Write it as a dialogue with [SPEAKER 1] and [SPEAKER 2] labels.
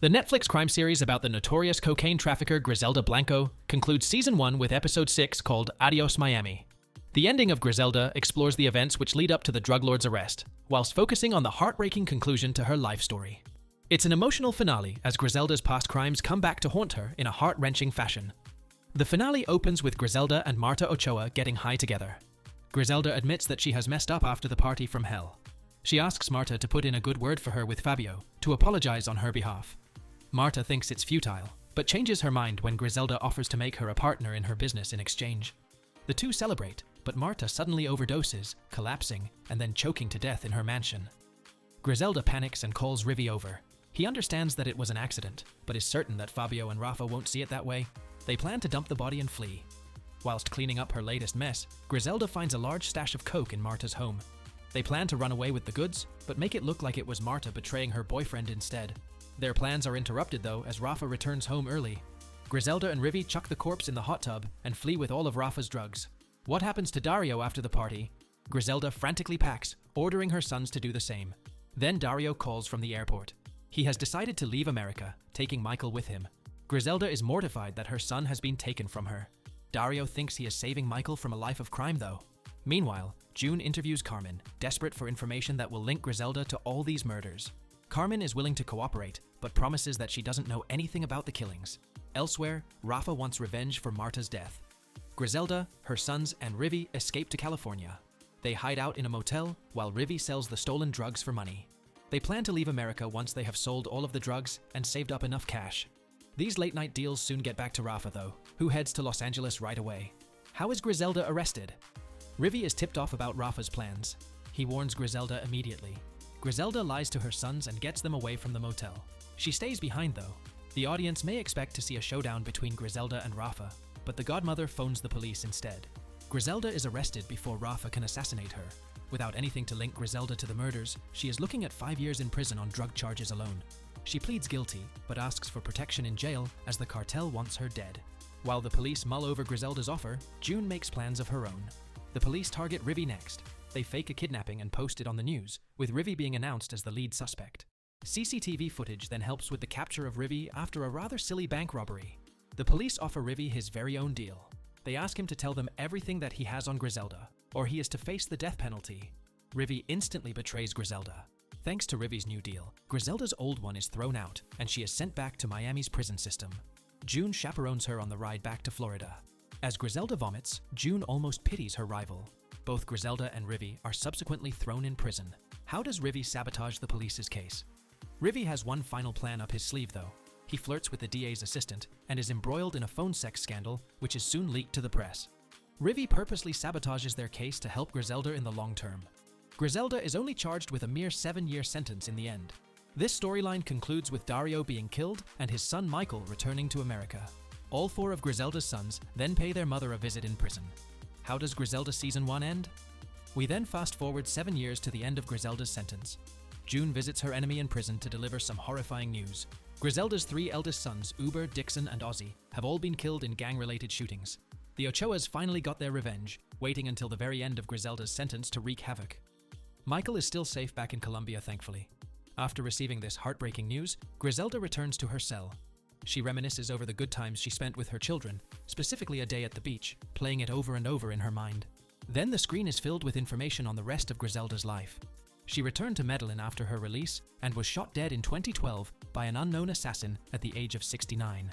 [SPEAKER 1] The Netflix crime series about the notorious cocaine trafficker Griselda Blanco concludes Season 1 with Episode 6 called Adios, Miami. The ending of Griselda explores the events which lead up to the drug lord's arrest, whilst focusing on the heartbreaking conclusion to her life story. It's an emotional finale as Griselda's past crimes come back to haunt her in a heart-wrenching fashion. The finale opens with Griselda and Marta Ochoa getting high together. Griselda admits that she has messed up after the party from hell. She asks Marta to put in a good word for her with Fabio, to apologize on her behalf. Marta thinks it's futile, but changes her mind when Griselda offers to make her a partner in her business in exchange. The two celebrate, but Marta suddenly overdoses, collapsing, and then choking to death in her mansion. Griselda panics and calls Rivi over. He understands that it was an accident, but is certain that Fabio and Rafa won't see it that way. They plan to dump the body and flee. Whilst cleaning up her latest mess, Griselda finds a large stash of coke in Marta's home. They plan to run away with the goods, but make it look like it was Marta betraying her boyfriend instead. Their plans are interrupted though as Rafa returns home early. Griselda and Rivi chuck the corpse in the hot tub and flee with all of Rafa's drugs. What happens to Dario after the party? Griselda frantically packs, ordering her sons to do the same. Then Dario calls from the airport. He has decided to leave America, taking Michael with him. Griselda is mortified that her son has been taken from her. Dario thinks he is saving Michael from a life of crime though. Meanwhile, June interviews Carmen, desperate for information that will link Griselda to all these murders. Carmen is willing to cooperate, but promises that she doesn't know anything about the killings. Elsewhere, Rafa wants revenge for Marta's death. Griselda, her sons, and Rivi escape to California. They hide out in a motel while Rivi sells the stolen drugs for money. They plan to leave America once they have sold all of the drugs and saved up enough cash. These late-night deals soon get back to Rafa though, who heads to Los Angeles right away. How is Griselda arrested? Rivi is tipped off about Rafa's plans. He warns Griselda immediately. Griselda lies to her sons and gets them away from the motel. She stays behind though. The audience may expect to see a showdown between Griselda and Rafa, but the godmother phones the police instead. Griselda is arrested before Rafa can assassinate her. Without anything to link Griselda to the murders, she is looking at 5 years in prison on drug charges alone. She pleads guilty, but asks for protection in jail as the cartel wants her dead. While the police mull over Griselda's offer, June makes plans of her own. The police target Rivi next. They fake a kidnapping and post it on the news, with Rivi being announced as the lead suspect. CCTV footage then helps with the capture of Rivi after a rather silly bank robbery. The police offer Rivi his very own deal. They ask him to tell them everything that he has on Griselda, or he is to face the death penalty. Rivi instantly betrays Griselda. Thanks to Rivi's new deal, Griselda's old one is thrown out, and she is sent back to Miami's prison system. June chaperones her on the ride back to Florida. As Griselda vomits, June almost pities her rival. Both Griselda and Rivi are subsequently thrown in prison. How does Rivi sabotage the police's case? Rivi has one final plan up his sleeve though. He flirts with the DA's assistant and is embroiled in a phone sex scandal which is soon leaked to the press. Rivi purposely sabotages their case to help Griselda in the long term. Griselda is only charged with a mere 7-year sentence in the end. This storyline concludes with Dario being killed and his son Michael returning to America. All 4 of Griselda's sons then pay their mother a visit in prison. How does Griselda Season 1 end? We then fast forward 7 years to the end of Griselda's sentence. June visits her enemy in prison to deliver some horrifying news. Griselda's 3 eldest sons, Uber, Dixon, and Ozzy, have all been killed in gang-related shootings. The Ochoas finally got their revenge, waiting until the very end of Griselda's sentence to wreak havoc. Michael is still safe back in Colombia, thankfully. After receiving this heartbreaking news, Griselda returns to her cell. She reminisces over the good times she spent with her children, specifically a day at the beach, playing it over and over in her mind. Then the screen is filled with information on the rest of Griselda's life. She returned to Medellin after her release and was shot dead in 2012 by an unknown assassin at the age of 69.